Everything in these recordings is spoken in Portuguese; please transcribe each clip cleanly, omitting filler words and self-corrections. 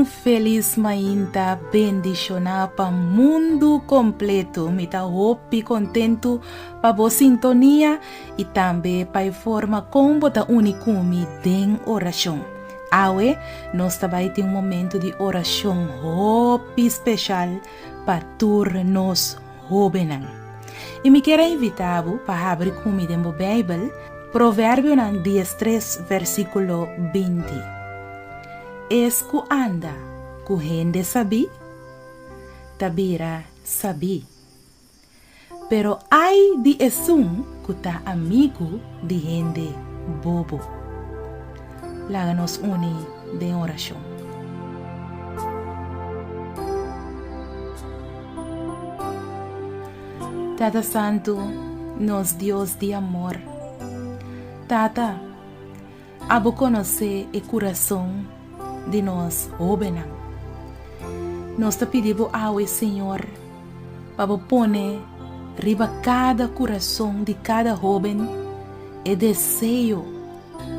Feliz mainta bendicionar para mundo completo. Me tá hope contento para boa sintonia e também para forma como tá unicumi den oração. Awe, nós também tem momento de oração hope especial para turnos jovenan. E me quero invitar para abrir comigo na Bíblia, Provérbio 13, versículo 20. Esco anda com gente sabi, tabira sabi. Pero ai de esum kuta amigo de gente bobo. Láganos uni de oração. Tata Santo, nos Dios de amor. Tata, abo conhecer o coração de nós jóvenes. Nós te pedimos ao Senhor para pôr riba cada coração de cada jovem e desejo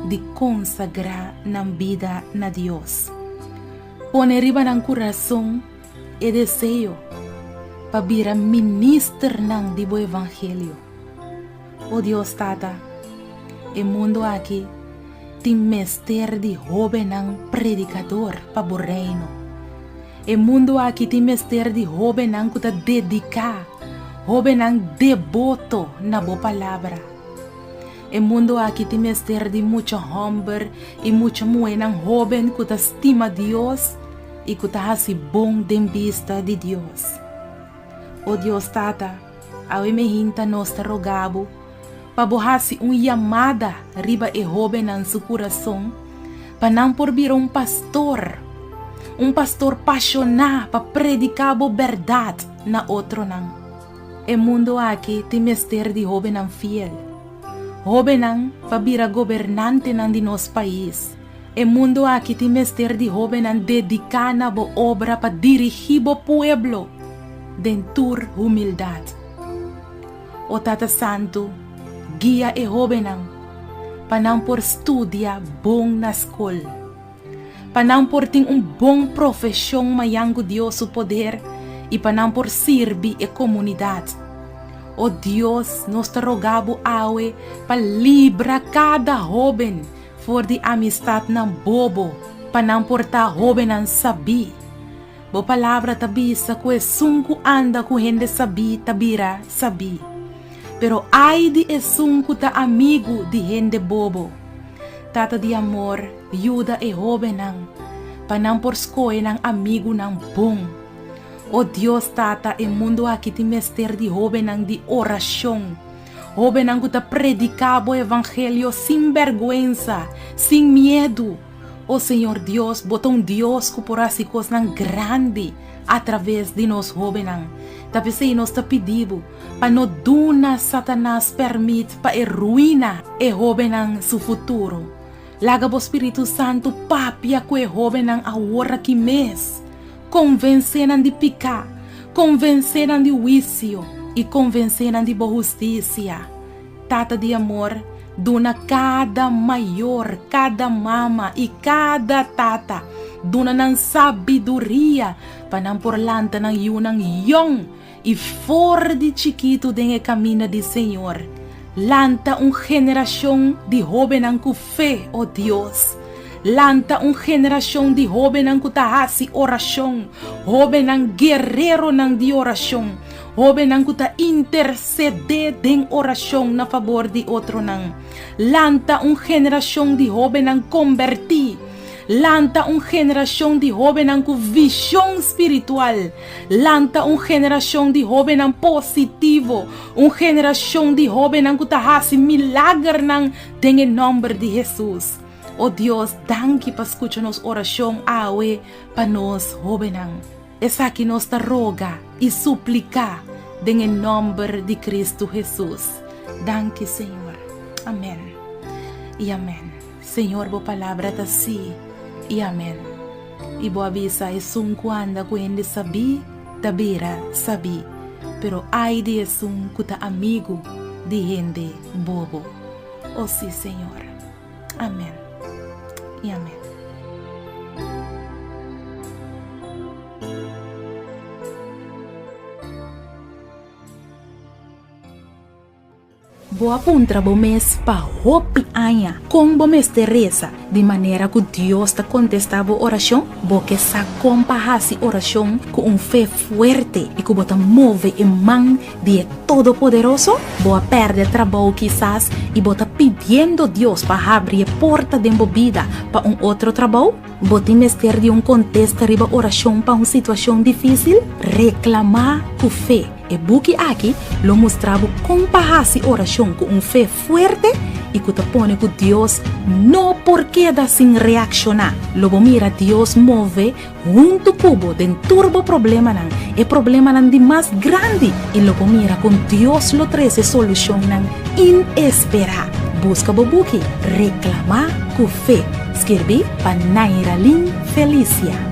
de consagrar na vida na Deus. Põe riba no coração e desejo para vir a ministrar do Evangelho. Oh Deus, Tata, o mundo aqui tem mestre de jovem predicador para o reino. O mundo aqui tem mestre de jovem que está dedicado, jovem devoto na boa palavra. O mundo aqui tem mestre de muito homem e muito mulher jovem que estima Deus e que está assim bom de vista de Deus. Oh Deus, Tata, ao me hinta nós te rogamos para borrar-se chamada riba e jovem em seu coração, para não por vir um pastor apaixonado para predicar a verdade na outro não. O mundo aqui tem mestre de jovem fiel, jovem para vir a governante de nosso país. O mundo aqui tem mestre de jovem dedicado na obra para dirigir o povo dentro da humildade. O Tata Santo, guia e jovem para não por estudar bom na escola, para não por ter bom profissão mayango Deus o poder e para não por servir a comunidade. Oh Deus, nós te rogamos awe para livrar cada jovem for de amistade não bobo, para não por ta jovem não saber. Boa palavra tabisa que é sunco anda com gente sabi tabira sabi. Pero ai de esunco ta amigo de gente bobo. Tata de amor, ajuda e jovem para não por escolher amigo não bom. Oh Deus, Tata, e mundo aqui tem mestre de jovem de oração. Jovem que ta predicar o evangelho sem vergonha, sem medo. Oh Senhor Deus, botou Deus que por assim coisa grande através de nós jovens. Talvez nós te pedimos para não duna Satanás permite para ruína e jovem seu futuro. Laga o Espírito Santo papia que é jovem a hora que mês. Convenceram de picar, convenceram de vício e convenceram de boa justiça. Tata de amor, duna cada maior, cada mama e cada tata, duna ng sabiduria, para não por lanta ng yunang yong, e for de chiquito den caminho de Senhor. Lanta geração de jovem com fé, oh Deus. Lanta geração de jovem que tahasi oração, jovem guerreiro de oração, jovem que ta interceder em oração na favor de outro não. Lanta geração de jovem convertir. Lanta geração de jovem com visão espiritual. Lanta geração de jovem positivo. Geração de jovem que tahasi milagre em nome de Jesus. Oh Deus, danke para escuchar nos oração awe para nós jovens. Essa aqui nós te roga e suplica em nome de Cristo Jesus. Danke, Senhor. Amém. E amém. Senhor, boa palavra está sim. E amém. E boa visa é sunco anda com ele sabi, tabira sabi. Pero ai de sunco ta amigo de gente bobo. Oh sim, Senhor. Amém. E amém. Boa puntra bo mes pa hopi anya. Com bo mes Teresa, de maneira que Deus te contesta a oração, bo que sa compahasi oração com fé fuerte e que bo te move em mão de Todo-Poderoso, bo a perde trabalho quizás e bo te pedindo Deus para abrir a porta de vida para outro trabalho. Bo te mester de contexto riba oração para uma situação difícil, reclamar com fé. E buki aqui lo mostrava compahasi oração com fé fuerte e que te pone que Deus não porque da sem reaccionar. Logo mira Deus move junto cubo den turbo problema nan. E problema nan de mais grande e logo mira com Deus lo treze solução nan inesperada. Busca bobuki reclamar com fé. Escrevi para Naira Lin Felicia.